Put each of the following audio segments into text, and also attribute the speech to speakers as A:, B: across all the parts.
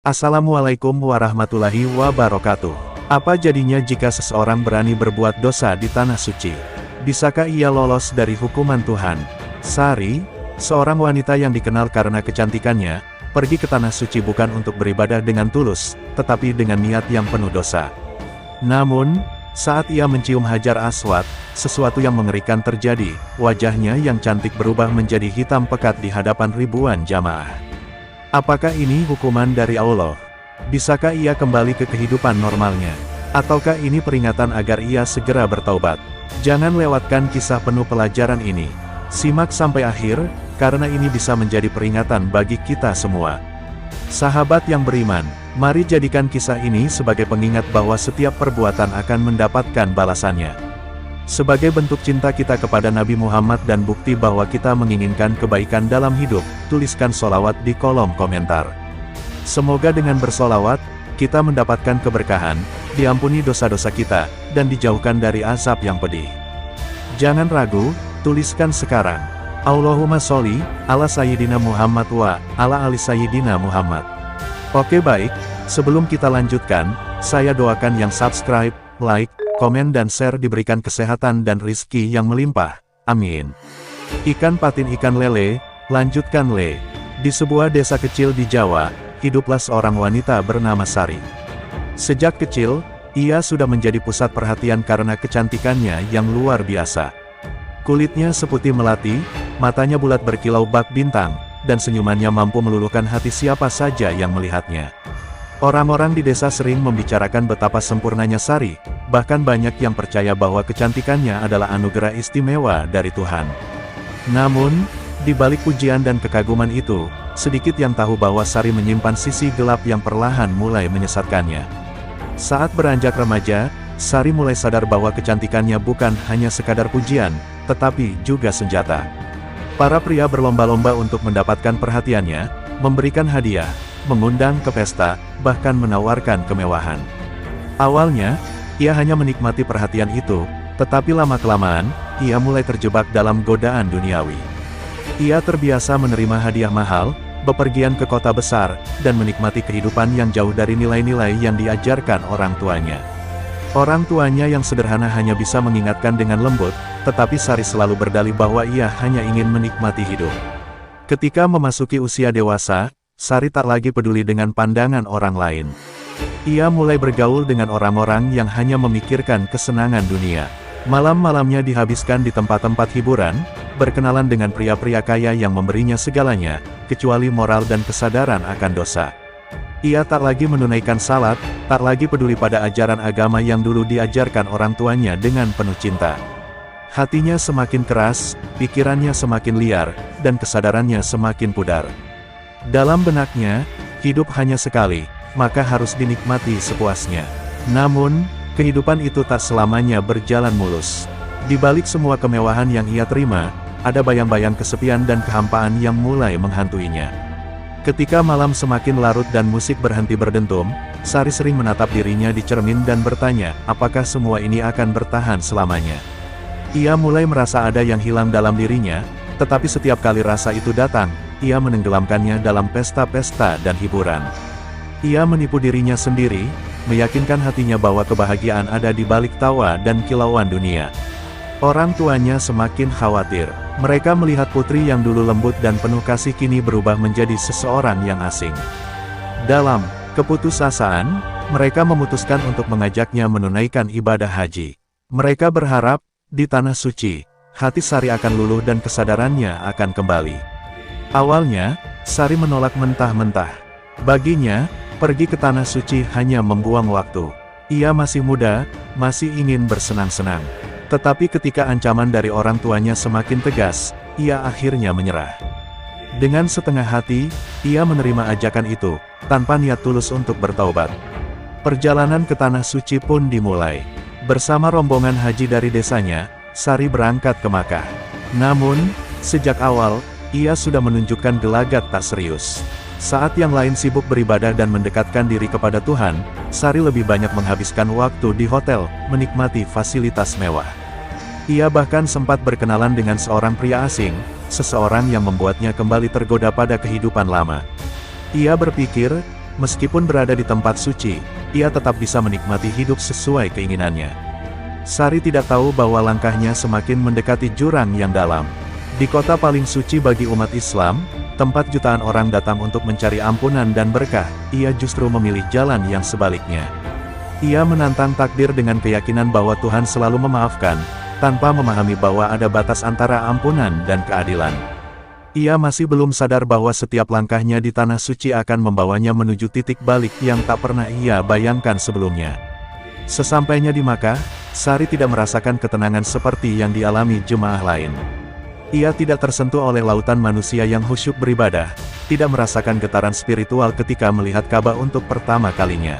A: Assalamualaikum warahmatullahi wabarakatuh. Apa jadinya jika seseorang berani berbuat dosa di tanah suci? Bisakah ia lolos dari hukuman Tuhan? Sari, seorang wanita yang dikenal karena kecantikannya, pergi ke tanah suci bukan untuk beribadah dengan tulus, tetapi dengan niat yang penuh dosa. Namun, saat ia mencium Hajar Aswad, sesuatu yang mengerikan terjadi. Wajahnya yang cantik berubah menjadi hitam pekat di hadapan ribuan jamaah. Apakah ini hukuman dari Allah? Bisakah ia kembali ke kehidupan normalnya? Ataukah ini peringatan agar ia segera bertaubat? Jangan lewatkan kisah penuh pelajaran ini. Simak sampai akhir, karena ini bisa menjadi peringatan bagi kita semua. Sahabat yang beriman, mari jadikan kisah ini sebagai pengingat bahwa setiap perbuatan akan mendapatkan balasannya. Sebagai bentuk cinta kita kepada Nabi Muhammad dan bukti bahwa kita menginginkan kebaikan dalam hidup, tuliskan sholawat di kolom komentar. Semoga dengan bersolawat, kita mendapatkan keberkahan, diampuni dosa-dosa kita, dan dijauhkan dari azab yang pedih. Jangan ragu, tuliskan sekarang. Allahumma sholli ala Sayyidina Muhammad wa ala ali Sayyidina Muhammad. Oke baik, sebelum kita lanjutkan, saya doakan yang subscribe, like, komen dan share diberikan kesehatan dan rizki yang melimpah. Amin. Ikan patin ikan lele, lanjutkan le. Di sebuah desa kecil di Jawa, hiduplah seorang wanita bernama Sari. Sejak kecil, ia sudah menjadi pusat perhatian karena kecantikannya yang luar biasa. Kulitnya seputih melati, matanya bulat berkilau bak bintang, dan senyumannya mampu meluluhkan hati siapa saja yang melihatnya. Orang-orang di desa sering membicarakan betapa sempurnanya Sari, bahkan banyak yang percaya bahwa kecantikannya adalah anugerah istimewa dari Tuhan. Namun, di balik pujian dan kekaguman itu, sedikit yang tahu bahwa Sari menyimpan sisi gelap yang perlahan mulai menyesatkannya. Saat beranjak remaja, Sari mulai sadar bahwa kecantikannya bukan hanya sekadar pujian, tetapi juga senjata. Para pria berlomba-lomba untuk mendapatkan perhatiannya, memberikan hadiah, mengundang ke pesta, bahkan menawarkan kemewahan. Awalnya, ia hanya menikmati perhatian itu, tetapi lama-kelamaan, ia mulai terjebak dalam godaan duniawi. Ia terbiasa menerima hadiah mahal, bepergian ke kota besar, dan menikmati kehidupan yang jauh dari nilai-nilai yang diajarkan orang tuanya. Orang tuanya yang sederhana hanya bisa mengingatkan dengan lembut, tetapi Sari selalu berdalih bahwa ia hanya ingin menikmati hidup. Ketika memasuki usia dewasa, Sari tak lagi peduli dengan pandangan orang lain. Ia mulai bergaul dengan orang-orang yang hanya memikirkan kesenangan dunia. Malam-malamnya dihabiskan di tempat-tempat hiburan, berkenalan dengan pria-pria kaya yang memberinya segalanya, kecuali moral dan kesadaran akan dosa. Ia tak lagi menunaikan salat, tak lagi peduli pada ajaran agama yang dulu diajarkan orang tuanya dengan penuh cinta. Hatinya semakin keras, pikirannya semakin liar, dan kesadarannya semakin pudar. Dalam benaknya, hidup hanya sekali, maka harus dinikmati sepuasnya. Namun, kehidupan itu tak selamanya berjalan mulus. Di balik semua kemewahan yang ia terima, ada bayang-bayang kesepian dan kehampaan yang mulai menghantuinya. Ketika malam semakin larut dan musik berhenti berdentum, Sari sering menatap dirinya di cermin dan bertanya, apakah semua ini akan bertahan selamanya? Ia mulai merasa ada yang hilang dalam dirinya, tetapi setiap kali rasa itu datang, ia menenggelamkannya dalam pesta-pesta dan hiburan. Ia menipu dirinya sendiri, meyakinkan hatinya bahwa kebahagiaan ada di balik tawa dan kilauan dunia. Orang tuanya semakin khawatir. Mereka melihat putri yang dulu lembut dan penuh kasih kini berubah menjadi seseorang yang asing. Dalam keputusasaan, mereka memutuskan untuk mengajaknya menunaikan ibadah haji. Mereka berharap, di tanah suci, hati Sari akan luluh dan kesadarannya akan kembali. Awalnya, Sari menolak mentah-mentah. Baginya, pergi ke tanah suci hanya membuang waktu. Ia masih muda, masih ingin bersenang-senang. Tetapi ketika ancaman dari orang tuanya semakin tegas, ia akhirnya menyerah. Dengan setengah hati, ia menerima ajakan itu, tanpa niat tulus untuk bertaubat. Perjalanan ke tanah suci pun dimulai. Bersama rombongan haji dari desanya, Sari berangkat ke Makkah. Namun, sejak awal, ia sudah menunjukkan gelagat tak serius. Saat yang lain sibuk beribadah dan mendekatkan diri kepada Tuhan, Sari lebih banyak menghabiskan waktu di hotel, menikmati fasilitas mewah. Ia bahkan sempat berkenalan dengan seorang pria asing, seseorang yang membuatnya kembali tergoda pada kehidupan lama. Ia berpikir, Meskipun berada di tempat suci, ia tetap bisa menikmati hidup sesuai keinginannya. Sari tidak tahu bahwa langkahnya semakin mendekati jurang yang dalam. Di kota paling suci bagi umat Islam, tempat jutaan orang datang untuk mencari ampunan dan berkah, ia justru memilih jalan yang sebaliknya. Ia menantang takdir dengan keyakinan bahwa Tuhan selalu memaafkan, tanpa memahami bahwa ada batas antara ampunan dan keadilan. Ia masih belum sadar bahwa setiap langkahnya di tanah suci akan membawanya menuju titik balik yang tak pernah ia bayangkan sebelumnya. Sesampainya di Makkah, Sari tidak merasakan ketenangan seperti yang dialami jemaah lain. Ia tidak tersentuh oleh lautan manusia yang khusyuk beribadah, tidak merasakan getaran spiritual ketika melihat Ka'bah untuk pertama kalinya.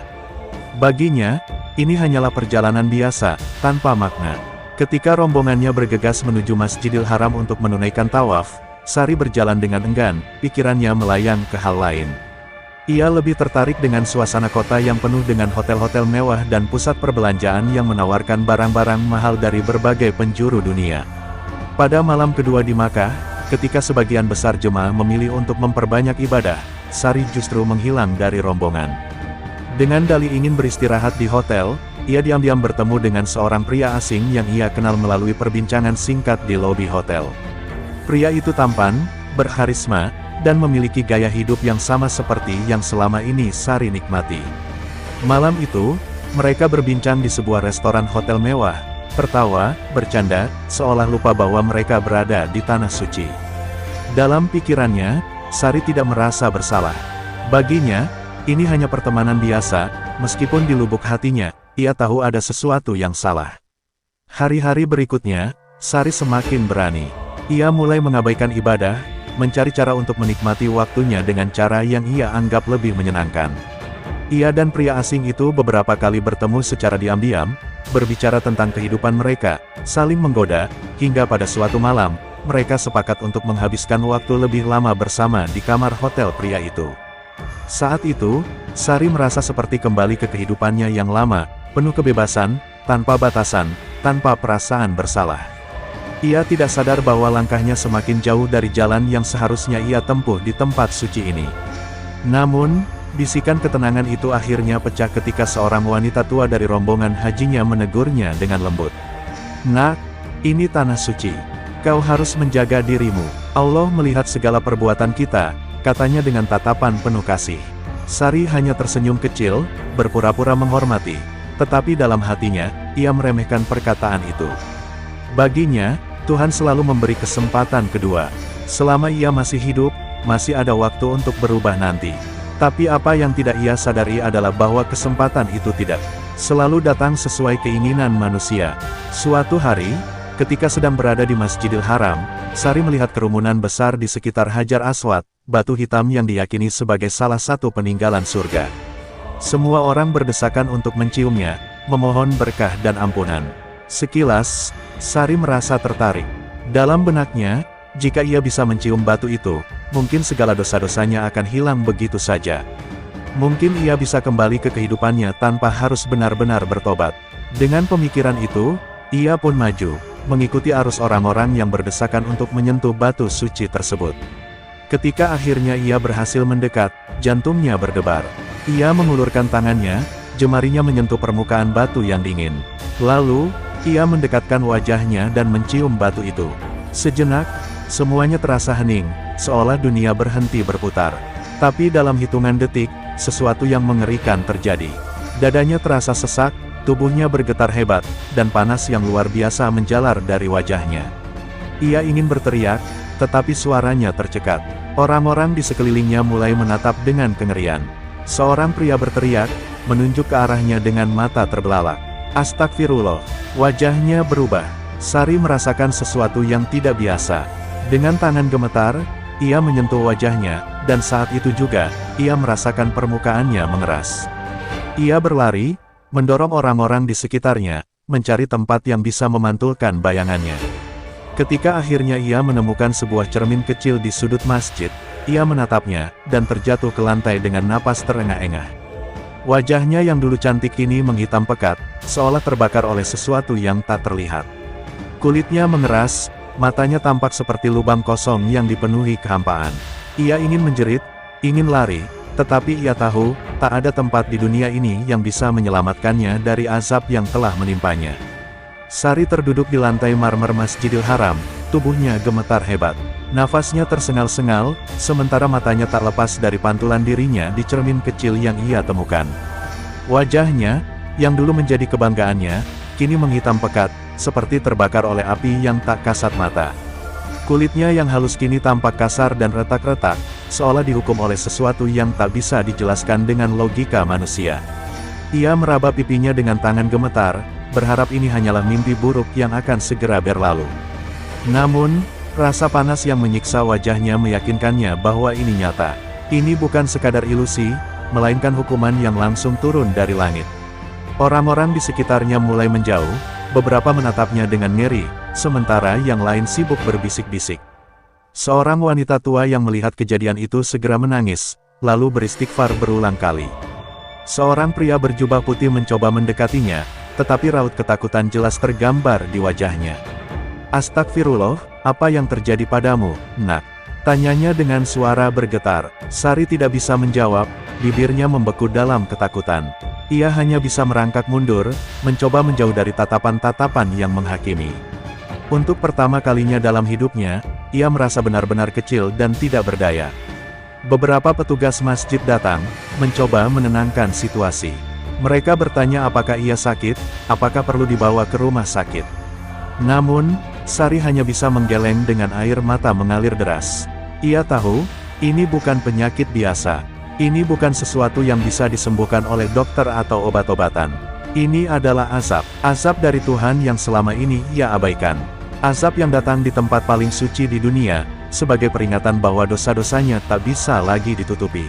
A: Baginya, ini hanyalah perjalanan biasa, tanpa makna. Ketika rombongannya bergegas menuju Masjidil Haram untuk menunaikan tawaf, Sari berjalan dengan enggan, pikirannya melayang ke hal lain. Ia lebih tertarik dengan suasana kota yang penuh dengan hotel-hotel mewah dan pusat perbelanjaan yang menawarkan barang-barang mahal dari berbagai penjuru dunia. Pada malam kedua di Makkah, ketika sebagian besar jemaah memilih untuk memperbanyak ibadah, Sari justru menghilang dari rombongan. Dengan dalih ingin beristirahat di hotel, ia diam-diam bertemu dengan seorang pria asing yang ia kenal melalui perbincangan singkat di lobi hotel. Pria itu tampan, berkarisma, dan memiliki gaya hidup yang sama seperti yang selama ini Sari nikmati. Malam itu, mereka berbincang di sebuah restoran hotel mewah, tertawa, bercanda, seolah lupa bahwa mereka berada di tanah suci. Dalam pikirannya, Sari tidak merasa bersalah. Baginya, ini hanya pertemanan biasa, meskipun di lubuk hatinya, ia tahu ada sesuatu yang salah. Hari-hari berikutnya, Sari semakin berani. Ia mulai mengabaikan ibadah, mencari cara untuk menikmati waktunya dengan cara yang ia anggap lebih menyenangkan. Ia dan pria asing itu beberapa kali bertemu secara diam-diam, berbicara tentang kehidupan mereka, saling menggoda, hingga pada suatu malam, mereka sepakat untuk menghabiskan waktu lebih lama bersama di kamar hotel pria itu. Saat itu, Sari merasa seperti kembali ke kehidupannya yang lama, penuh kebebasan, tanpa batasan, tanpa perasaan bersalah. Ia tidak sadar bahwa langkahnya semakin jauh dari jalan yang seharusnya ia tempuh di tempat suci ini. Namun, bisikan ketenangan itu akhirnya pecah ketika seorang wanita tua dari rombongan hajinya menegurnya dengan lembut. "Nak, ini tanah suci. Kau harus menjaga dirimu. Allah melihat segala perbuatan kita," katanya dengan tatapan penuh kasih. Sari hanya tersenyum kecil, berpura-pura menghormati, tetapi dalam hatinya, ia meremehkan perkataan itu. Baginya, Tuhan selalu memberi kesempatan kedua. Selama ia masih hidup, masih ada waktu untuk berubah nanti. Tapi apa yang tidak ia sadari adalah bahwa kesempatan itu tidak selalu datang sesuai keinginan manusia. Suatu hari, ketika sedang berada di Masjidil Haram, Sari melihat kerumunan besar di sekitar Hajar Aswad, batu hitam yang diyakini sebagai salah satu peninggalan surga. Semua orang berdesakan untuk menciumnya, memohon berkah dan ampunan. Sekilas, Sari merasa tertarik. Dalam benaknya, jika ia bisa mencium batu itu, mungkin segala dosa-dosanya akan hilang begitu saja. Mungkin ia bisa kembali ke kehidupannya tanpa harus benar-benar bertobat. Dengan pemikiran itu, ia pun maju, mengikuti arus orang-orang yang berdesakan untuk menyentuh batu suci tersebut. Ketika akhirnya ia berhasil mendekat, jantungnya berdebar. Ia mengulurkan tangannya, jemarinya menyentuh permukaan batu yang dingin. Lalu, ia mendekatkan wajahnya dan mencium batu itu. Sejenak, semuanya terasa hening, seolah dunia berhenti berputar. Tapi dalam hitungan detik, sesuatu yang mengerikan terjadi. Dadanya terasa sesak, tubuhnya bergetar hebat, dan panas yang luar biasa menjalar dari wajahnya. Ia ingin berteriak, tetapi suaranya tercekat. Orang-orang di sekelilingnya mulai menatap dengan kengerian. Seorang pria berteriak, menunjuk ke arahnya dengan mata terbelalak. "Astagfirullah." Wajahnya berubah. Sari merasakan sesuatu yang tidak biasa. Dengan tangan gemetar, ia menyentuh wajahnya, dan saat itu juga, ia merasakan permukaannya mengeras. Ia berlari, mendorong orang-orang di sekitarnya, mencari tempat yang bisa memantulkan bayangannya. Ketika akhirnya ia menemukan sebuah cermin kecil di sudut masjid, ia menatapnya, dan terjatuh ke lantai dengan napas terengah-engah. Wajahnya yang dulu cantik kini menghitam pekat, seolah terbakar oleh sesuatu yang tak terlihat. Kulitnya mengeras, matanya tampak seperti lubang kosong yang dipenuhi kehampaan. Ia ingin menjerit, ingin lari, Tetapi ia tahu, tak ada tempat di dunia ini yang bisa menyelamatkannya dari azab yang telah menimpanya. Sari terduduk di lantai marmer Masjidil Haram, tubuhnya gemetar hebat. Nafasnya tersengal-sengal, sementara matanya tak lepas dari pantulan dirinya di cermin kecil yang ia temukan. Wajahnya, yang dulu menjadi kebanggaannya, kini menghitam pekat, seperti terbakar oleh api yang tak kasat mata. Kulitnya yang halus kini tampak kasar dan retak-retak, seolah dihukum oleh sesuatu yang tak bisa dijelaskan dengan logika manusia. Ia meraba pipinya dengan tangan gemetar, berharap ini hanyalah mimpi buruk yang akan segera berlalu. Namun, rasa panas yang menyiksa wajahnya meyakinkannya bahwa ini nyata. Ini bukan sekadar ilusi, melainkan hukuman yang langsung turun dari langit. Orang-orang di sekitarnya mulai menjauh, beberapa menatapnya dengan ngeri, sementara yang lain sibuk berbisik-bisik. Seorang wanita tua yang melihat kejadian itu segera menangis, lalu beristighfar berulang kali. Seorang pria berjubah putih mencoba mendekatinya, tetapi raut ketakutan jelas tergambar di wajahnya. "Astagfirullah, apa yang terjadi padamu, nak?" tanyanya dengan suara bergetar. Sari tidak bisa menjawab, bibirnya membeku dalam ketakutan. Ia hanya bisa merangkak mundur, mencoba menjauh dari tatapan-tatapan yang menghakimi. Untuk pertama kalinya dalam hidupnya, ia merasa benar-benar kecil dan tidak berdaya. Beberapa petugas masjid datang, mencoba menenangkan situasi. Mereka bertanya apakah ia sakit, apakah perlu dibawa ke rumah sakit. Namun, Sari hanya bisa menggeleng dengan air mata mengalir deras. Ia tahu, ini bukan penyakit biasa. Ini bukan sesuatu yang bisa disembuhkan oleh dokter atau obat-obatan. Ini adalah azab. Azab dari Tuhan yang selama ini ia abaikan. Azab yang datang di tempat paling suci di dunia, sebagai peringatan bahwa dosa-dosanya tak bisa lagi ditutupi.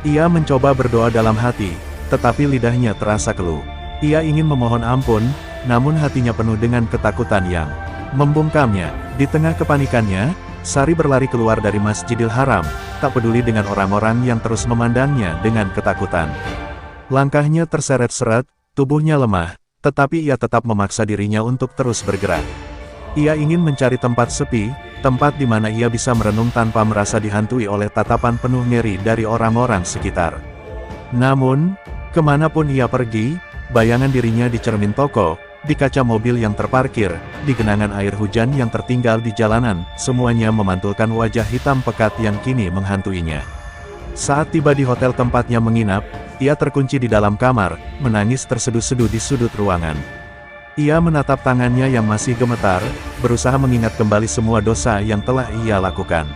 A: Ia mencoba berdoa dalam hati, tetapi lidahnya terasa keluh. Ia ingin memohon ampun, namun hatinya penuh dengan ketakutan yang membungkamnya. Di tengah kepanikannya, Sari berlari keluar dari Masjidil Haram, tak peduli dengan orang-orang yang terus memandangnya dengan ketakutan. Langkahnya terseret-seret, tubuhnya lemah, tetapi ia tetap memaksa dirinya untuk terus bergerak. Ia ingin mencari tempat sepi, tempat di mana ia bisa merenung tanpa merasa dihantui oleh tatapan penuh ngeri dari orang-orang sekitar. Namun, kemanapun ia pergi, bayangan dirinya di cermin toko, di kaca mobil yang terparkir, di genangan air hujan yang tertinggal di jalanan, semuanya memantulkan wajah hitam pekat yang kini menghantuinya. Saat tiba di hotel tempatnya menginap, ia terkunci di dalam kamar, menangis terseduh-seduh di sudut ruangan. Ia menatap tangannya yang masih gemetar, berusaha mengingat kembali semua dosa yang telah ia lakukan.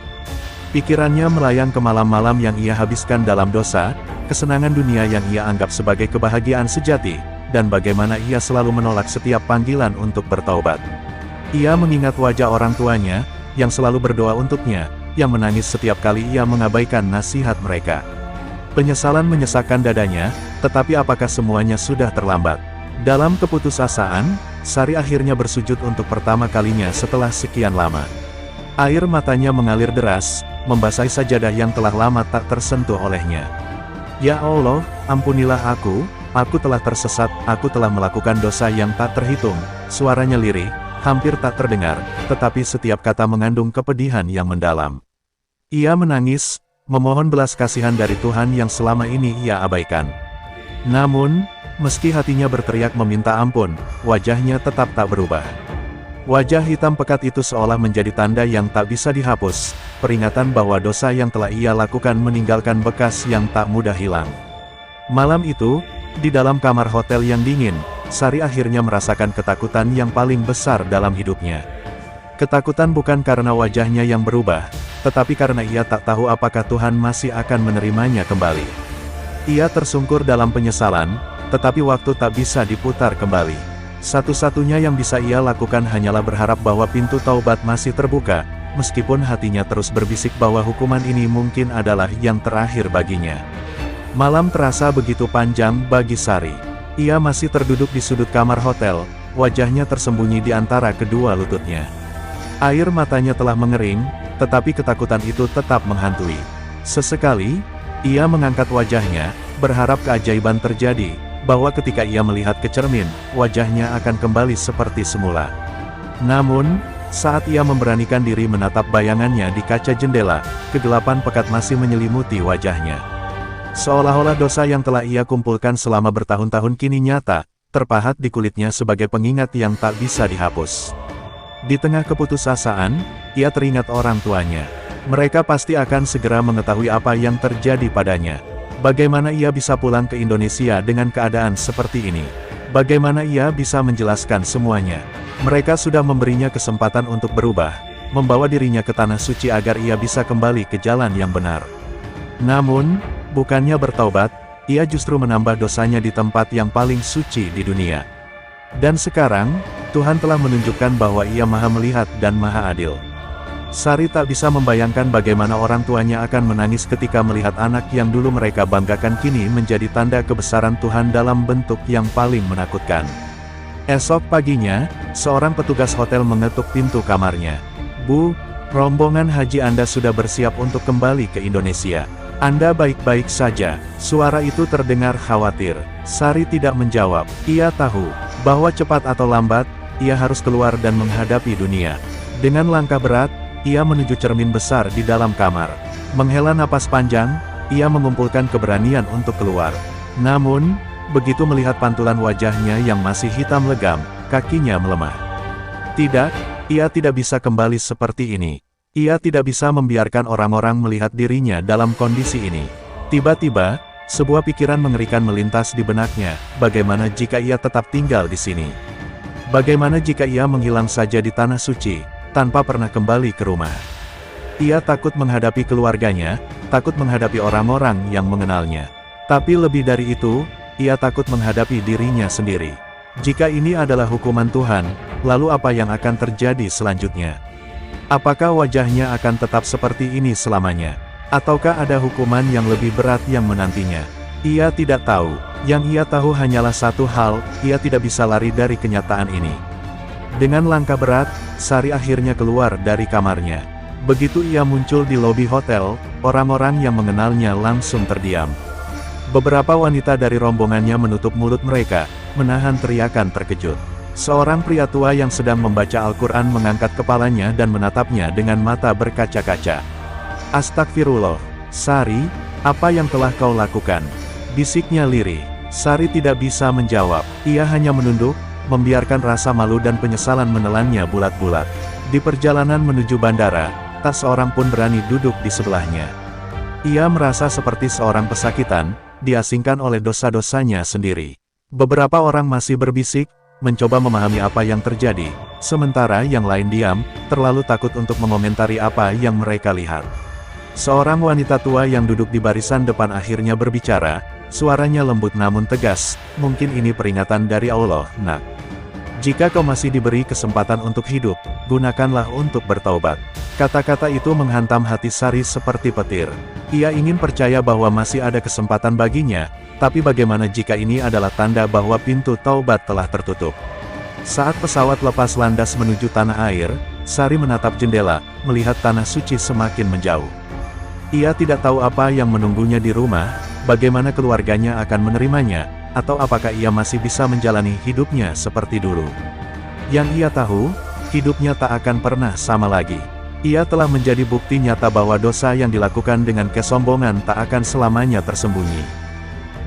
A: Pikirannya melayang ke malam-malam yang ia habiskan dalam dosa, kesenangan dunia yang ia anggap sebagai kebahagiaan sejati, dan bagaimana ia selalu menolak setiap panggilan untuk bertaubat. Ia mengingat wajah orang tuanya, yang selalu berdoa untuknya, yang menangis setiap kali ia mengabaikan nasihat mereka. Penyesalan menyesakkan dadanya, tetapi apakah semuanya sudah terlambat? Dalam keputusasaan, Sari akhirnya bersujud untuk pertama kalinya setelah sekian lama. Air matanya mengalir deras, membasahi sajadah yang telah lama tak tersentuh olehnya. "Ya Allah, ampunilah aku telah tersesat, aku telah melakukan dosa yang tak terhitung." Suaranya lirih, hampir tak terdengar, tetapi setiap kata mengandung kepedihan yang mendalam. Ia menangis, memohon belas kasihan dari Tuhan yang selama ini ia abaikan. Namun, meski hatinya berteriak meminta ampun, wajahnya tetap tak berubah. Wajah hitam pekat itu seolah menjadi tanda yang tak bisa dihapus, peringatan bahwa dosa yang telah ia lakukan meninggalkan bekas yang tak mudah hilang. Malam itu, di dalam kamar hotel yang dingin, Sari akhirnya merasakan ketakutan yang paling besar dalam hidupnya. Ketakutan bukan karena wajahnya yang berubah, tetapi karena ia tak tahu apakah Tuhan masih akan menerimanya kembali. Ia tersungkur dalam penyesalan, tetapi waktu tak bisa diputar kembali. Satu-satunya yang bisa ia lakukan hanyalah berharap bahwa pintu taubat masih terbuka, meskipun hatinya terus berbisik bahwa hukuman ini mungkin adalah yang terakhir baginya. Malam terasa begitu panjang bagi Sari. Ia masih terduduk di sudut kamar hotel, wajahnya tersembunyi di antara kedua lututnya. Air matanya telah mengering, tetapi ketakutan itu tetap menghantui. Sesekali, ia mengangkat wajahnya, berharap keajaiban terjadi, bahwa ketika ia melihat ke cermin, wajahnya akan kembali seperti semula. Namun, saat ia memberanikan diri menatap bayangannya di kaca jendela, kegelapan pekat masih menyelimuti wajahnya. Seolah-olah dosa yang telah ia kumpulkan selama bertahun-tahun kini nyata, terpahat di kulitnya sebagai pengingat yang tak bisa dihapus. Di tengah keputusasaan, ia teringat orang tuanya. Mereka pasti akan segera mengetahui apa yang terjadi padanya. Bagaimana ia bisa pulang ke Indonesia dengan keadaan seperti ini? Bagaimana ia bisa menjelaskan semuanya? Mereka sudah memberinya kesempatan untuk berubah, membawa dirinya ke tanah suci agar ia bisa kembali ke jalan yang benar. Namun, bukannya bertaubat, ia justru menambah dosanya di tempat yang paling suci di dunia. Dan sekarang, Tuhan telah menunjukkan bahwa ia maha melihat dan maha adil. Sari tak bisa membayangkan bagaimana orang tuanya akan menangis ketika melihat anak yang dulu mereka banggakan kini menjadi tanda kebesaran Tuhan dalam bentuk yang paling menakutkan. Esok paginya, seorang petugas hotel mengetuk pintu kamarnya. "Bu, rombongan haji Anda sudah bersiap untuk kembali ke Indonesia. Anda baik-baik saja?" Suara itu terdengar khawatir. Sari tidak menjawab. Ia tahu bahwa cepat atau lambat, ia harus keluar dan menghadapi dunia. Dengan langkah berat, ia menuju cermin besar di dalam kamar. Menghela napas panjang, ia mengumpulkan keberanian untuk keluar. Namun, begitu melihat pantulan wajahnya yang masih hitam legam, kakinya melemah. Tidak, ia tidak bisa kembali seperti ini. Ia tidak bisa membiarkan orang-orang melihat dirinya dalam kondisi ini. Tiba-tiba, sebuah pikiran mengerikan melintas di benaknya. Bagaimana jika ia tetap tinggal di sini? Bagaimana jika ia menghilang saja di tanah suci, tanpa pernah kembali ke rumah? Ia takut menghadapi keluarganya, takut menghadapi orang-orang yang mengenalnya. Tapi lebih dari itu, ia takut menghadapi dirinya sendiri. Jika ini adalah hukuman Tuhan, lalu apa yang akan terjadi selanjutnya? Apakah wajahnya akan tetap seperti ini selamanya? Ataukah ada hukuman yang lebih berat yang menantinya? Ia tidak tahu. Yang ia tahu hanyalah satu hal, ia tidak bisa lari dari kenyataan ini. Dengan langkah berat, Sari akhirnya keluar dari kamarnya. Begitu ia muncul di lobi hotel, orang-orang yang mengenalnya langsung terdiam. Beberapa wanita dari rombongannya menutup mulut mereka, menahan teriakan terkejut. Seorang pria tua yang sedang membaca Al-Quran mengangkat kepalanya dan menatapnya dengan mata berkaca-kaca. "Astagfirullah, Sari, apa yang telah kau lakukan?" bisiknya lirih. Sari tidak bisa menjawab, ia hanya menunduk, membiarkan rasa malu dan penyesalan menelannya bulat-bulat. Di perjalanan menuju bandara, tak seorang pun berani duduk di sebelahnya. Ia merasa seperti seorang pesakitan, diasingkan oleh dosa-dosanya sendiri. Beberapa orang masih berbisik, mencoba memahami apa yang terjadi, sementara yang lain diam, terlalu takut untuk mengomentari apa yang mereka lihat. Seorang wanita tua yang duduk di barisan depan akhirnya berbicara, suaranya lembut namun tegas, "Mungkin ini peringatan dari Allah, Nak. Jika kau masih diberi kesempatan untuk hidup, gunakanlah untuk bertaubat." Kata-kata itu menghantam hati Sari seperti petir. Ia ingin percaya bahwa masih ada kesempatan baginya, tapi bagaimana jika ini adalah tanda bahwa pintu taubat telah tertutup? Saat pesawat lepas landas menuju tanah air, Sari menatap jendela, melihat tanah suci semakin menjauh. Ia tidak tahu apa yang menunggunya di rumah, bagaimana keluarganya akan menerimanya, atau apakah ia masih bisa menjalani hidupnya seperti dulu. Yang ia tahu, hidupnya tak akan pernah sama lagi. Ia telah menjadi bukti nyata bahwa dosa yang dilakukan dengan kesombongan tak akan selamanya tersembunyi.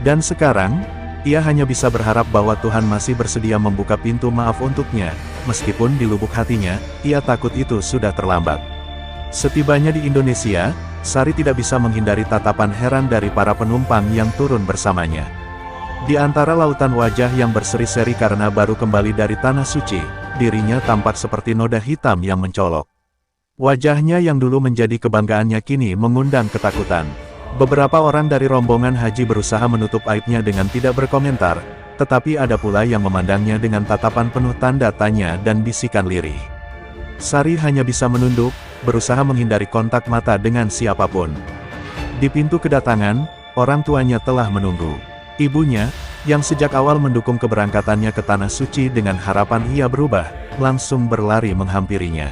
A: Dan sekarang, ia hanya bisa berharap bahwa Tuhan masih bersedia membuka pintu maaf untuknya, meskipun di lubuk hatinya, ia takut itu sudah terlambat. Setibanya di Indonesia, Sari tidak bisa menghindari tatapan heran dari para penumpang yang turun bersamanya. Di antara lautan wajah yang berseri-seri karena baru kembali dari tanah suci, dirinya tampak seperti noda hitam yang mencolok. Wajahnya yang dulu menjadi kebanggaannya kini mengundang ketakutan. Beberapa orang dari rombongan haji berusaha menutup aibnya dengan tidak berkomentar, tetapi ada pula yang memandangnya dengan tatapan penuh tanda tanya dan bisikan lirih. Sari hanya bisa menunduk, berusaha menghindari kontak mata dengan siapapun. Di pintu kedatangan, orang tuanya telah menunggu. Ibunya, yang sejak awal mendukung keberangkatannya ke tanah suci dengan harapan ia berubah, langsung berlari menghampirinya.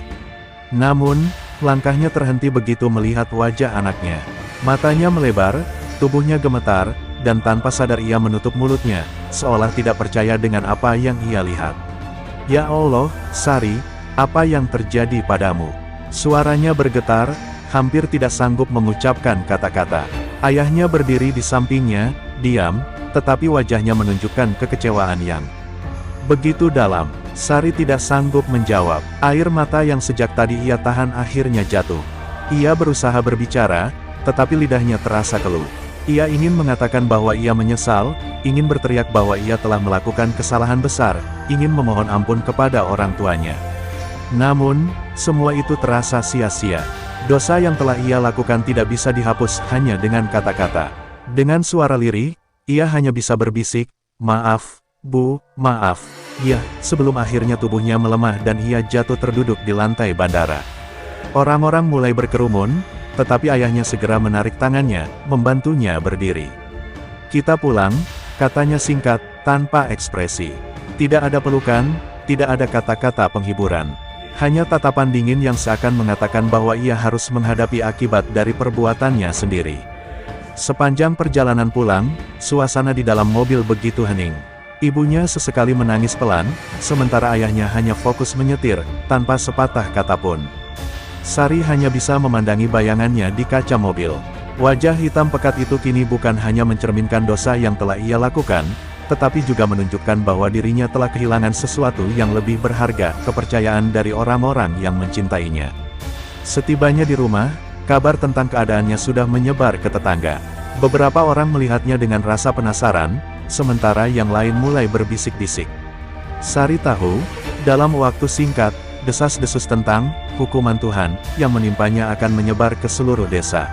A: Namun, langkahnya terhenti begitu melihat wajah anaknya. Matanya melebar, tubuhnya gemetar, dan tanpa sadar ia menutup mulutnya, seolah tidak percaya dengan apa yang ia lihat. "Ya Allah, Sari, apa yang terjadi padamu?" Suaranya bergetar, hampir tidak sanggup mengucapkan kata-kata. Ayahnya berdiri di sampingnya, diam, tetapi wajahnya menunjukkan kekecewaan yang begitu dalam. Sari tidak sanggup menjawab. Air mata yang sejak tadi ia tahan akhirnya jatuh. Ia berusaha berbicara, tetapi lidahnya terasa keluh. Ia ingin mengatakan bahwa ia menyesal, ingin berteriak bahwa ia telah melakukan kesalahan besar, ingin memohon ampun kepada orang tuanya. Namun, semua itu terasa sia-sia. Dosa yang telah ia lakukan tidak bisa dihapus hanya dengan kata-kata. Dengan suara lirih, ia hanya bisa berbisik, "Maaf, Bu, maaf." Ya, sebelum akhirnya tubuhnya melemah dan ia jatuh terduduk di lantai bandara. Orang-orang mulai berkerumun, tetapi ayahnya segera menarik tangannya, membantunya berdiri. "Kita pulang," katanya singkat, tanpa ekspresi. Tidak ada pelukan, tidak ada kata-kata penghiburan. Hanya tatapan dingin yang seakan mengatakan bahwa ia harus menghadapi akibat dari perbuatannya sendiri. Sepanjang perjalanan pulang, suasana di dalam mobil begitu hening. Ibunya sesekali menangis pelan, sementara ayahnya hanya fokus menyetir, tanpa sepatah kata pun. Sari hanya bisa memandangi bayangannya di kaca mobil. Wajah hitam pekat itu kini bukan hanya mencerminkan dosa yang telah ia lakukan, tetapi juga menunjukkan bahwa dirinya telah kehilangan sesuatu yang lebih berharga, kepercayaan dari orang-orang yang mencintainya. Setibanya di rumah, kabar tentang keadaannya sudah menyebar ke tetangga. Beberapa orang melihatnya dengan rasa penasaran, sementara yang lain mulai berbisik-bisik. Sari tahu, dalam waktu singkat, desas-desus tentang hukuman Tuhan yang menimpanya akan menyebar ke seluruh desa.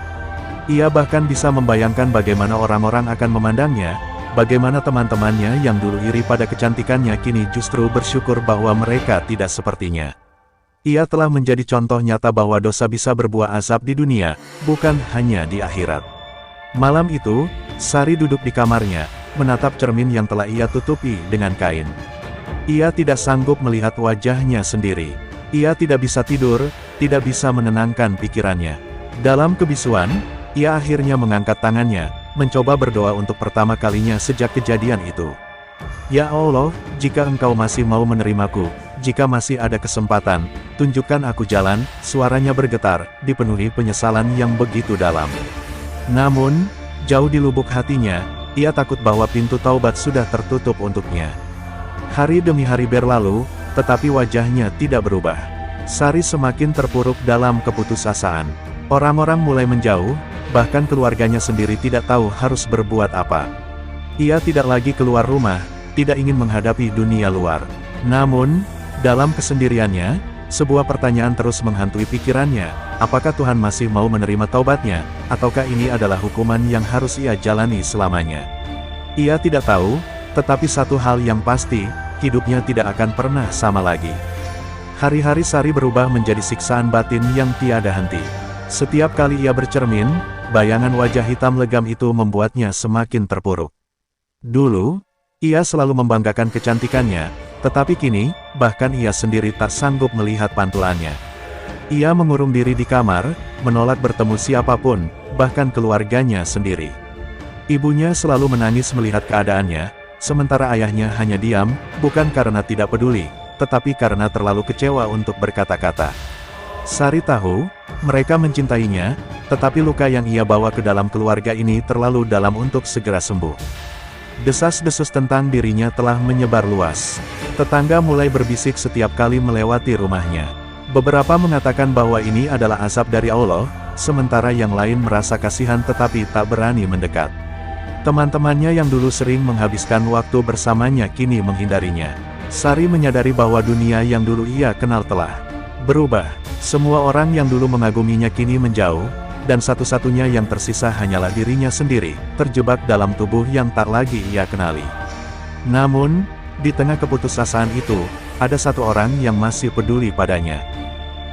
A: Ia bahkan bisa membayangkan bagaimana orang-orang akan memandangnya, bagaimana teman-temannya yang dulu iri pada kecantikannya kini justru bersyukur bahwa mereka tidak sepertinya. Ia telah menjadi contoh nyata bahwa dosa bisa berbuah azab di dunia, bukan hanya di akhirat. Malam itu, Sari duduk di kamarnya, menatap cermin yang telah ia tutupi dengan kain. Ia tidak sanggup melihat wajahnya sendiri. Ia tidak bisa tidur, tidak bisa menenangkan pikirannya. Dalam kebisuan, ia akhirnya mengangkat tangannya, mencoba berdoa untuk pertama kalinya sejak kejadian itu. "Ya Allah, jika Engkau masih mau menerimaku, jika masih ada kesempatan, tunjukkan aku jalan." Suaranya bergetar, dipenuhi penyesalan yang begitu dalam. Namun, jauh di lubuk hatinya, ia takut bahwa pintu taubat sudah tertutup untuknya. Hari demi hari berlalu, tetapi wajahnya tidak berubah. Sari semakin terpuruk dalam keputusasaan. Orang-orang mulai menjauh, bahkan keluarganya sendiri tidak tahu harus berbuat apa. Ia tidak lagi keluar rumah, tidak ingin menghadapi dunia luar. Namun, dalam kesendiriannya, sebuah pertanyaan terus menghantui pikirannya, apakah Tuhan masih mau menerima taubatnya, ataukah ini adalah hukuman yang harus ia jalani selamanya? Ia tidak tahu, tetapi satu hal yang pasti, hidupnya tidak akan pernah sama lagi. Hari-hari Sari berubah menjadi siksaan batin yang tiada henti. Setiap kali ia bercermin, bayangan wajah hitam legam itu membuatnya semakin terpuruk. Dulu, ia selalu membanggakan kecantikannya, tetapi kini, bahkan ia sendiri tak sanggup melihat pantulannya. Ia mengurung diri di kamar, menolak bertemu siapapun, bahkan keluarganya sendiri. Ibunya selalu menangis melihat keadaannya, sementara ayahnya hanya diam, bukan karena tidak peduli, tetapi karena terlalu kecewa untuk berkata-kata. Sari tahu, mereka mencintainya, tetapi luka yang ia bawa ke dalam keluarga ini terlalu dalam untuk segera sembuh. Desas-desus tentang dirinya telah menyebar luas. Tetangga mulai berbisik setiap kali melewati rumahnya. Beberapa mengatakan bahwa ini adalah azab dari Allah, sementara yang lain merasa kasihan tetapi tak berani mendekat. Teman-temannya yang dulu sering menghabiskan waktu bersamanya kini menghindarinya. Sari menyadari bahwa dunia yang dulu ia kenal telah berubah. Semua orang yang dulu mengaguminya kini menjauh, dan satu-satunya yang tersisa hanyalah dirinya sendiri, terjebak dalam tubuh yang tak lagi ia kenali. Namun, di tengah keputusasaan itu, ada satu orang yang masih peduli padanya.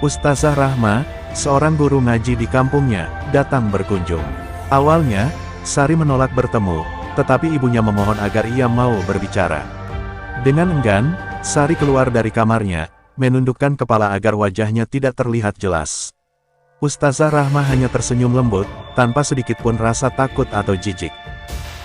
A: Ustazah Rahma, seorang guru ngaji di kampungnya, datang berkunjung. Awalnya, Sari menolak bertemu, tetapi ibunya memohon agar ia mau berbicara. Dengan enggan, Sari keluar dari kamarnya, menundukkan kepala agar wajahnya tidak terlihat jelas. Ustazah Rahma hanya tersenyum lembut, tanpa sedikit pun rasa takut atau jijik.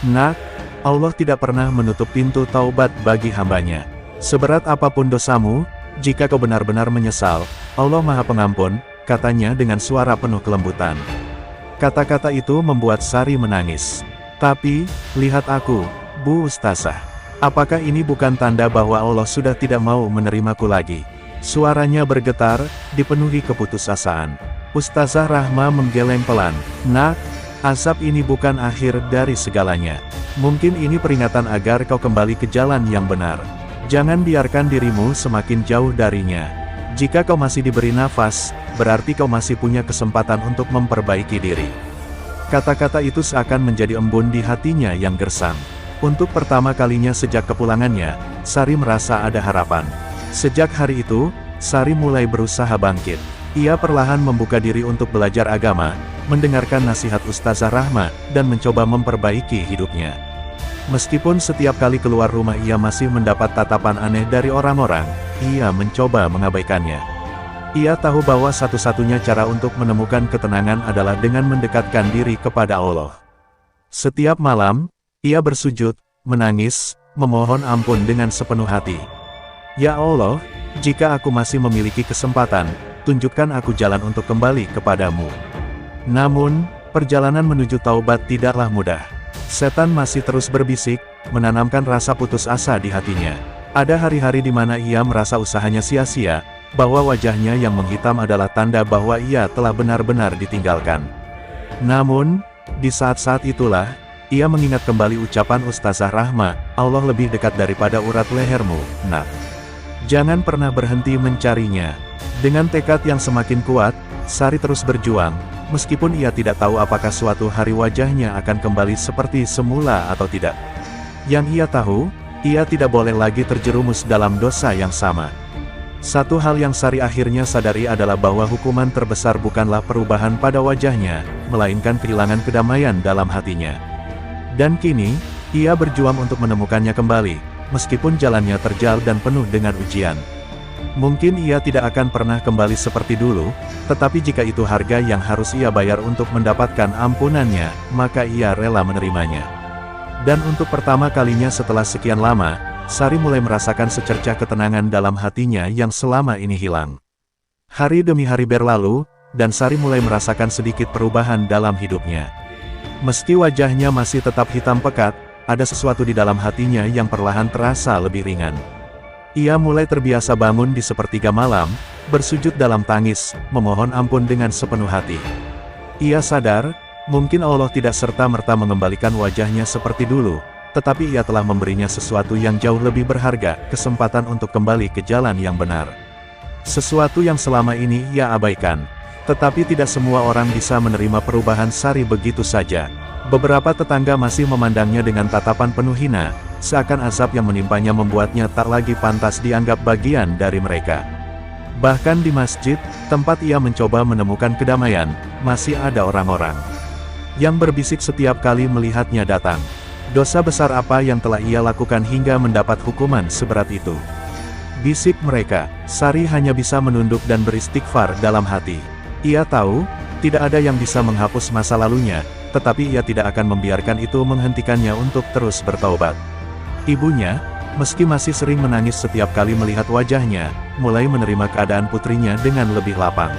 A: "Nak, Allah tidak pernah menutup pintu taubat bagi hambanya. Seberat apapun dosamu, jika kau benar-benar menyesal, Allah Maha Pengampun," katanya dengan suara penuh kelembutan. Kata-kata itu membuat Sari menangis. Tapi, lihat aku, Bu Ustazah. Apakah ini bukan tanda bahwa Allah sudah tidak mau menerimaku lagi? Suaranya bergetar, dipenuhi keputusasaan. Ustazah Rahma menggeleng pelan. Nak, azab ini bukan akhir dari segalanya. Mungkin ini peringatan agar kau kembali ke jalan yang benar. Jangan biarkan dirimu semakin jauh darinya. Jika kau masih diberi nafas, berarti kau masih punya kesempatan untuk memperbaiki diri. Kata-kata itu seakan menjadi embun di hatinya yang gersang. Untuk pertama kalinya sejak kepulangannya, Sari merasa ada harapan. Sejak hari itu, Sari mulai berusaha bangkit. Ia perlahan membuka diri untuk belajar agama, mendengarkan nasihat Ustazah Rahma, dan mencoba memperbaiki hidupnya. Meskipun setiap kali keluar rumah ia masih mendapat tatapan aneh dari orang-orang, ia mencoba mengabaikannya. Ia tahu bahwa satu-satunya cara untuk menemukan ketenangan adalah dengan mendekatkan diri kepada Allah. Setiap malam, ia bersujud, menangis, memohon ampun dengan sepenuh hati. Ya Allah, jika aku masih memiliki kesempatan, tunjukkan aku jalan untuk kembali kepadamu. Namun, perjalanan menuju taubat tidaklah mudah. Setan masih terus berbisik, menanamkan rasa putus asa di hatinya. Ada hari-hari di mana ia merasa usahanya sia-sia, bahwa wajahnya yang menghitam adalah tanda bahwa ia telah benar-benar ditinggalkan. Namun, di saat-saat itulah, ia mengingat kembali ucapan Ustazah Rahma, Allah lebih dekat daripada urat lehermu, nak. Jangan pernah berhenti mencarinya. Dengan tekad yang semakin kuat, Sari terus berjuang, meskipun ia tidak tahu apakah suatu hari wajahnya akan kembali seperti semula atau tidak. Yang ia tahu, ia tidak boleh lagi terjerumus dalam dosa yang sama. Satu hal yang Sari akhirnya sadari adalah bahwa hukuman terbesar bukanlah perubahan pada wajahnya, melainkan kehilangan kedamaian dalam hatinya. Dan kini, ia berjuang untuk menemukannya kembali, meskipun jalannya terjal dan penuh dengan ujian. Mungkin ia tidak akan pernah kembali seperti dulu, tetapi jika itu harga yang harus ia bayar untuk mendapatkan ampunannya, maka ia rela menerimanya. Dan untuk pertama kalinya setelah sekian lama, Sari mulai merasakan secercah ketenangan dalam hatinya yang selama ini hilang. Hari demi hari berlalu, dan Sari mulai merasakan sedikit perubahan dalam hidupnya. Meski wajahnya masih tetap hitam pekat, ada sesuatu di dalam hatinya yang perlahan terasa lebih ringan. Ia mulai terbiasa bangun di sepertiga malam, bersujud dalam tangis, memohon ampun dengan sepenuh hati. Ia sadar, mungkin Allah tidak serta-merta mengembalikan wajahnya seperti dulu, tetapi ia telah memberinya sesuatu yang jauh lebih berharga, kesempatan untuk kembali ke jalan yang benar. Sesuatu yang selama ini ia abaikan. Tetapi tidak semua orang bisa menerima perubahan Sari begitu saja. Beberapa tetangga masih memandangnya dengan tatapan penuh hina, seakan azab yang menimpanya membuatnya tak lagi pantas dianggap bagian dari mereka. Bahkan di masjid, tempat ia mencoba menemukan kedamaian, masih ada orang-orang yang berbisik setiap kali melihatnya datang. Dosa besar apa yang telah ia lakukan hingga mendapat hukuman seberat itu? Bisik mereka. Sari hanya bisa menunduk dan beristighfar dalam hati. Ia tahu, tidak ada yang bisa menghapus masa lalunya, tetapi ia tidak akan membiarkan itu menghentikannya untuk terus bertaubat. Ibunya, meski masih sering menangis setiap kali melihat wajahnya, mulai menerima keadaan putrinya dengan lebih lapang.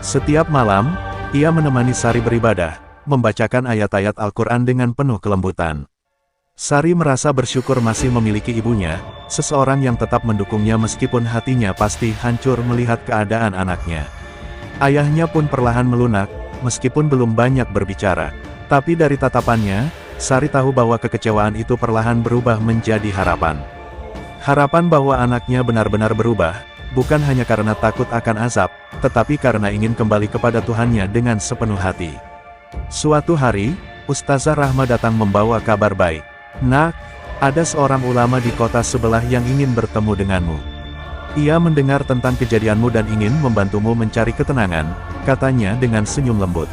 A: Setiap malam, ia menemani Sari beribadah, membacakan ayat-ayat Al-Quran dengan penuh kelembutan. Sari merasa bersyukur masih memiliki ibunya, seseorang yang tetap mendukungnya meskipun hatinya pasti hancur melihat keadaan anaknya. Ayahnya pun perlahan melunak, meskipun belum banyak berbicara. Tapi dari tatapannya, Sari tahu bahwa kekecewaan itu perlahan berubah menjadi harapan. Harapan bahwa anaknya benar-benar berubah, bukan hanya karena takut akan azab, tetapi karena ingin kembali kepada Tuhannya dengan sepenuh hati. Suatu hari, Ustazah Rahma datang membawa kabar baik. Nak, ada seorang ulama di kota sebelah yang ingin bertemu denganmu. Ia mendengar tentang kejadianmu dan ingin membantumu mencari ketenangan, katanya dengan senyum lembut.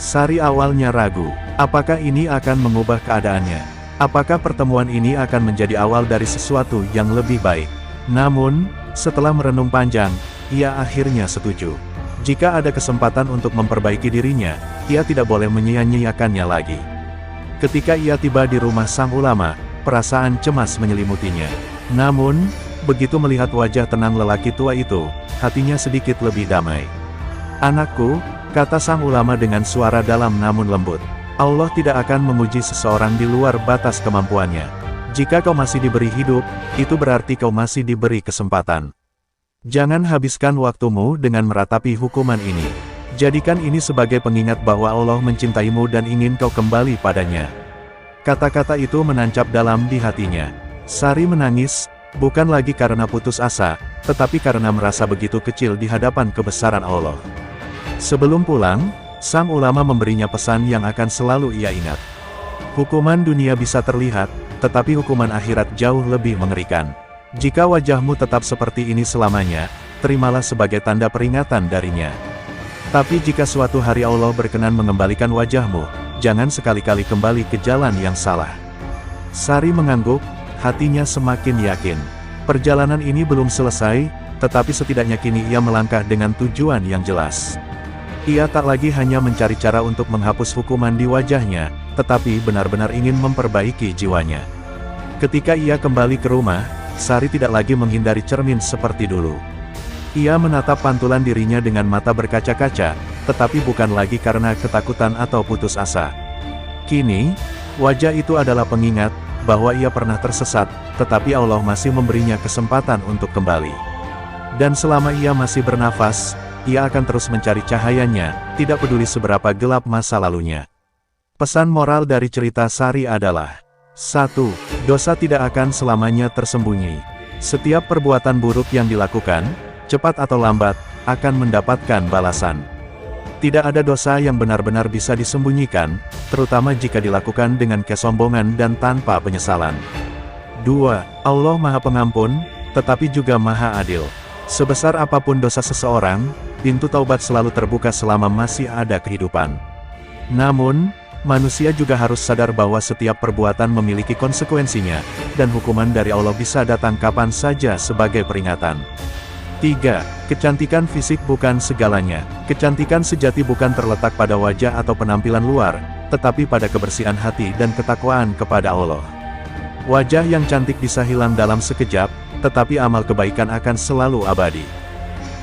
A: Sari awalnya ragu, apakah ini akan mengubah keadaannya? Apakah pertemuan ini akan menjadi awal dari sesuatu yang lebih baik? Namun, setelah merenung panjang, ia akhirnya setuju. Jika ada kesempatan untuk memperbaiki dirinya, ia tidak boleh menyia-nyiakannya lagi. Ketika ia tiba di rumah sang ulama, perasaan cemas menyelimutinya. Namun, begitu melihat wajah tenang lelaki tua itu, hatinya sedikit lebih damai. Anakku, Kata sang ulama dengan suara dalam namun lembut. Allah tidak akan memuji seseorang di luar batas kemampuannya. Jika kau masih diberi hidup, itu berarti kau masih diberi kesempatan. Jangan habiskan waktumu dengan meratapi hukuman ini. Jadikan ini sebagai pengingat bahwa Allah mencintaimu dan ingin kau kembali padanya. Kata-kata itu menancap dalam di hatinya. Sari menangis, bukan lagi karena putus asa, tetapi karena merasa begitu kecil di hadapan kebesaran Allah. Sebelum pulang, sang ulama memberinya pesan yang akan selalu ia ingat. Hukuman dunia bisa terlihat, tetapi hukuman akhirat jauh lebih mengerikan. Jika wajahmu tetap seperti ini selamanya, terimalah sebagai tanda peringatan darinya. Tapi jika suatu hari Allah berkenan mengembalikan wajahmu, jangan sekali-kali kembali ke jalan yang salah. Sari mengangguk, hatinya semakin yakin. Perjalanan ini belum selesai, tetapi setidaknya kini ia melangkah dengan tujuan yang jelas. Ia tak lagi hanya mencari cara untuk menghapus hukuman di wajahnya, tetapi benar-benar ingin memperbaiki jiwanya. Ketika ia kembali ke rumah, Sari tidak lagi menghindari cermin seperti dulu. Ia menatap pantulan dirinya dengan mata berkaca-kaca, tetapi bukan lagi karena ketakutan atau putus asa. Kini, wajah itu adalah pengingat bahwa ia pernah tersesat, tetapi Allah masih memberinya kesempatan untuk kembali. Dan selama ia masih bernafas, ia akan terus mencari cahayanya, tidak peduli seberapa gelap masa lalunya. Pesan moral dari cerita Sari adalah: 1. Dosa tidak akan selamanya tersembunyi. Setiap perbuatan buruk yang dilakukan, cepat atau lambat, akan mendapatkan balasan. Tidak ada dosa yang benar-benar bisa disembunyikan, terutama jika dilakukan dengan kesombongan dan tanpa penyesalan. 2. Allah Maha Pengampun, tetapi juga Maha Adil. Sebesar apapun dosa seseorang, pintu taubat selalu terbuka selama masih ada kehidupan. Namun, manusia juga harus sadar bahwa setiap perbuatan memiliki konsekuensinya, dan hukuman dari Allah bisa datang kapan saja sebagai peringatan. 3. Kecantikan fisik bukan segalanya. Kecantikan sejati bukan terletak pada wajah atau penampilan luar, tetapi pada kebersihan hati dan ketakwaan kepada Allah. Wajah yang cantik bisa hilang dalam sekejap, tetapi amal kebaikan akan selalu abadi.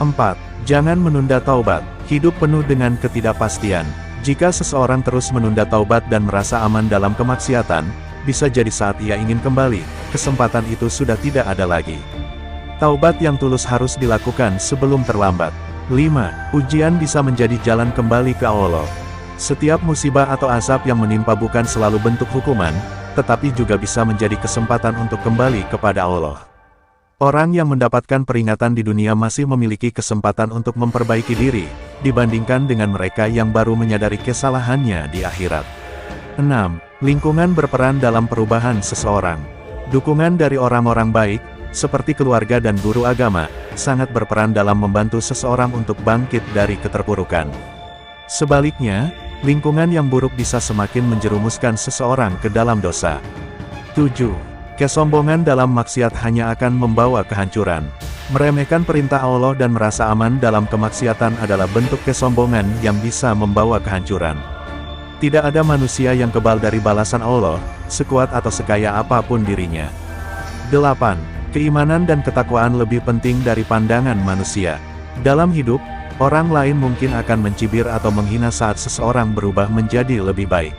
A: 4. Jangan menunda taubat. Hidup penuh dengan ketidakpastian. Jika seseorang terus menunda taubat dan merasa aman dalam kemaksiatan, bisa jadi saat ia ingin kembali, kesempatan itu sudah tidak ada lagi. Taubat yang tulus harus dilakukan sebelum terlambat. 5. Ujian bisa menjadi jalan kembali ke Allah. Setiap musibah atau azab yang menimpa bukan selalu bentuk hukuman, tetapi juga bisa menjadi kesempatan untuk kembali kepada Allah. Orang yang mendapatkan peringatan di dunia masih memiliki kesempatan untuk memperbaiki diri, dibandingkan dengan mereka yang baru menyadari kesalahannya di akhirat. 6. Lingkungan berperan dalam perubahan seseorang. Dukungan dari orang-orang baik, seperti keluarga dan guru agama, sangat berperan dalam membantu seseorang untuk bangkit dari keterpurukan. Sebaliknya, lingkungan yang buruk bisa semakin menjerumuskan seseorang ke dalam dosa. 7. Kesombongan dalam maksiat hanya akan membawa kehancuran. Meremehkan perintah Allah dan merasa aman dalam kemaksiatan adalah bentuk kesombongan yang bisa membawa kehancuran. Tidak ada manusia yang kebal dari balasan Allah, sekuat atau sekaya apapun dirinya. 8. Keimanan dan ketakwaan lebih penting dari pandangan manusia. Dalam hidup, orang lain mungkin akan mencibir atau menghina saat seseorang berubah menjadi lebih baik.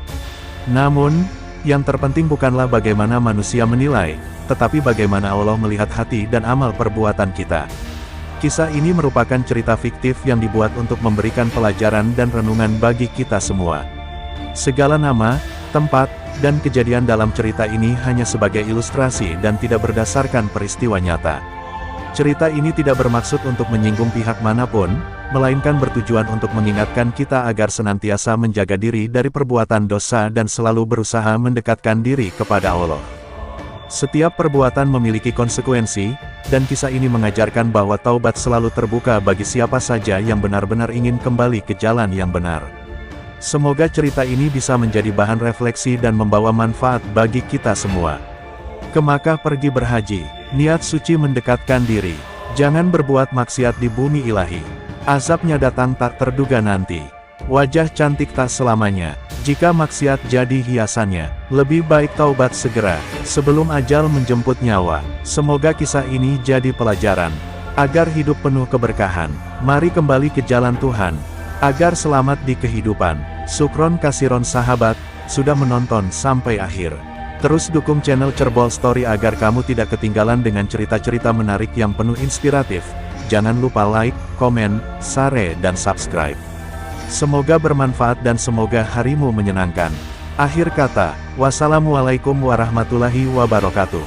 A: Namun, yang terpenting bukanlah bagaimana manusia menilai, tetapi bagaimana Allah melihat hati dan amal perbuatan kita. Kisah ini merupakan cerita fiktif yang dibuat untuk memberikan pelajaran dan renungan bagi kita semua. Segala nama, tempat, dan kejadian dalam cerita ini hanya sebagai ilustrasi dan tidak berdasarkan peristiwa nyata. Cerita ini tidak bermaksud untuk menyinggung pihak manapun, melainkan bertujuan untuk mengingatkan kita agar senantiasa menjaga diri dari perbuatan dosa dan selalu berusaha mendekatkan diri kepada Allah. Setiap perbuatan memiliki konsekuensi, dan kisah ini mengajarkan bahwa taubat selalu terbuka bagi siapa saja yang benar-benar ingin kembali ke jalan yang benar. Semoga cerita ini bisa menjadi bahan refleksi dan membawa manfaat bagi kita semua. Ke Makkah pergi berhaji, niat suci mendekatkan diri. Jangan berbuat maksiat di bumi ilahi. Azabnya datang tak terduga nanti. Wajah cantik tak selamanya. Jika maksiat jadi hiasannya, lebih baik taubat segera, sebelum ajal menjemput nyawa. Semoga kisah ini jadi pelajaran, agar hidup penuh keberkahan. Mari kembali ke jalan Tuhan. Agar selamat di kehidupan. Sukron kasiron sahabat, sudah menonton sampai akhir. Terus dukung channel Cerbol Story agar kamu tidak ketinggalan dengan cerita-cerita menarik yang penuh inspiratif. Jangan lupa like, komen, share, dan subscribe. Semoga bermanfaat dan semoga harimu menyenangkan. Akhir kata, wassalamualaikum warahmatullahi wabarakatuh.